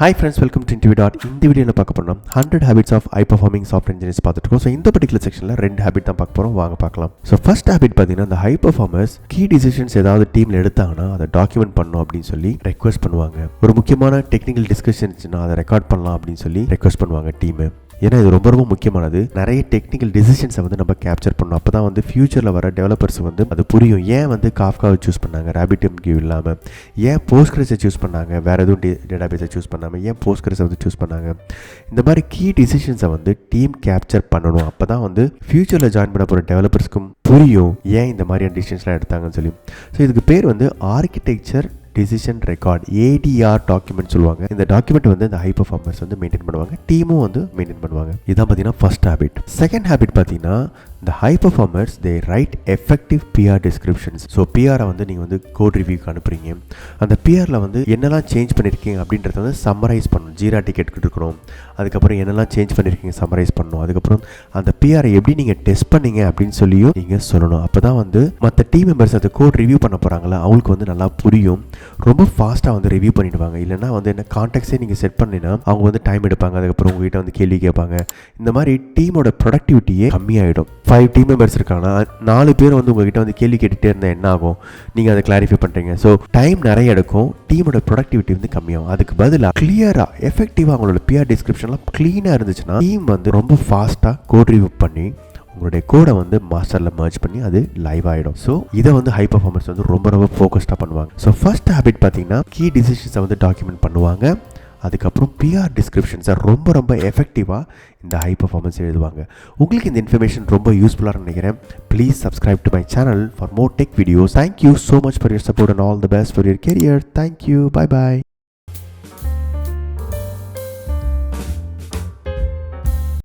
Hi friends, welcome to interview. இந்த வீடியோவில் பார்க்க போறோம் 100 habits of high performing software engineers பார்த்துட்டு இருக்கோம். ஸோ இந்த பர்டிகுலர் செக்ஷனில் 2 ஹேபிட் தான் பார்க்க போகிறோம், வாங்க பார்க்கலாம். ஸோ ஃபர்ஸ்ட் ஹேபிட் பார்த்தீங்கன்னா, இந்த ஹை பர்ஃபார்மர்ஸ் கீ டிசிஷன்ஸ் ஏதாவது டீமில் எடுத்தாங்கன்னா அதை டாக்குமெண்ட் பண்ணணும் அப்படின்னு சொல்லி ரெக்வஸ்ட் பண்ணுவாங்க. ஒரு முக்கியமான டெக்னிக்கல் டிஸ்கஷன்ஸ்னா அதை ரெக்கார்ட் பண்ணலாம் அப்படின்னு சொல்லி ரெக்வஸ்ட் பண்ணுவாங்க டீமு. ஏன்னா இது ரொம்ப ரொம்ப முக்கியமானது. நிறைய டெக்னிக்கல் டிசிஷன்ஸை நம்ம கேப்சர் பண்ணணும். அப்போ தான் ஃபியூச்சரில் வர டெவலப்பர்ஸ் அது புரியும். ஏன் காஃப்காவை சூஸ் பண்ணாங்க RabbitMQ இல்லாமல், ஏன் போஸ்ட்கிரஸை சூஸ் பண்ணாங்க, வேறு எதுவும் டேட்டாபேஸை சூஸ் பண்ணாமல் ஏன் போஸ்ட்கிரஸை சூஸ் பண்ணாங்க. இந்த மாதிரி கீ டிசிஷன்ஸை டீம் கேப்சர் பண்ணணும். அப்போ தான் ஃபியூச்சரில் ஜாயின் பண்ண போகிற டெவலப்பர்ஸ்க்கும் புரியும் ஏன் இந்த மாதிரியான டிசிஷன்ஸ்லாம் எடுத்தாங்கன்னு சொல்லி. ஸோ இதுக்கு பேர் architecture decision record, ADR document சொல்லுவாங்க. இந்த டாக்குமெண்ட் இந்த ஹை பர்ஃபார்மர்ஸ் மெயின்டைன் பண்ணுவாங்க, டீமும் மெயின்டைன் பண்ணுவாங்க. இதான் பார்த்தீங்கன்னா ஃபர்ஸ்ட் ஹேபிட். செகண்ட் ஹேபிட் பார்த்தீங்கன்னா, இந்த high performers they write effective PR descriptions. So பிஆரை நீங்கள் கோட் ரிவ்யூக்கு அனுப்புறீங்க. அந்த பிஆரில் என்னெல்லாம் சேஞ்ச் பண்ணியிருக்கீங்க அப்படின்றத சம்மரைஸ் பண்ணணும். ஜீரா டிக்கெட் இருக்கணும். அதுக்கப்புறம் என்னெல்லாம் சேஞ்ச் பண்ணியிருக்கீங்க சம்மரைஸ் பண்ணணும். அதுக்கப்புறம் அந்த பிஆரை எப்படி நீங்கள் டெஸ்ட் பண்ணீங்க அப்படின்னு சொல்லியும் நீங்கள் சொல்லணும். அப்போ தான் மற்ற டீம் மெம்பர்ஸ் அந்த கோட் ரிவ்யூ பண்ண போகிறாங்களா அவங்களுக்கு நல்லா புரியும். ரொம்ப ஃபாஸ்ட்டாக ரிவ்யூ பண்ணிடுவாங்க. இல்லைனா என்ன கான்டெக்ட்ஸே நீங்கள் செட் பண்ணினா அவங்க டைம் எடுப்பாங்க. அதுக்கப்புறம் உங்ககிட்ட கேள்வி கேட்பாங்க. இந்த மாதிரி டீமோட ப்ரொடக்டிவிட்டியே கம்மியாகிடும். 5 டீம் மெம்பர்ஸ் இருக்காங்கன்னா 4 பேர் உங்ககிட்ட கேள்வி கேட்டுகிட்டே இருந்தால் என்ன ஆகும்? நீங்கள் அதை கிளாரிஃபை பண்ணுறீங்க. ஸோ டைம் நிறைய எடுக்கும், டீமோட ப்ரொடக்டிவிட்டி கம்மியாகும். அதுக்கு பதிலாக கிளியராக எஃபெக்டிவாக அவங்களோட PR டிஸ்கிரிப்ஷன்லாம் க்ளீனாக இருந்துச்சுன்னா டீம் ரொம்ப ஃபாஸ்ட்டாக கோட் ரிவ்யூ பண்ணி உங்களுடைய கோடை மாஸ்டரில் மர்ஜ் பண்ணி அது லைவ் ஆகிடும். ஸோ இதை ஹை பர்ஃபார்மன்ஸ் ரொம்ப ரொம்ப ஃபோக்கஸ்டாக பண்ணுவாங்க. ஸோ ஃபர்ஸ்ட் ஹேபிட் பார்த்தீங்கன்னா, கீ டிசிஷன்ஸை டாக்குமெண்ட் பண்ணுவாங்க. அதுக்கப்புறம் PR டிஸ்கிரிப்ஷன்ஸை ரொம்ப ரொம்ப எஃபெக்டிவாக இந்த ஹை பர்ஃபார்மன்ஸ் எழுதுவாங்க. உங்களுக்கு இந்த இன்ஃபர்மேஷன் ரொம்ப யூஸ்ஃபுல்லாக நினைக்கிறேன். Please subscribe to my channel for more tech videos. Thank you so much for your support and all the best for your career. Thank you. Bye bye.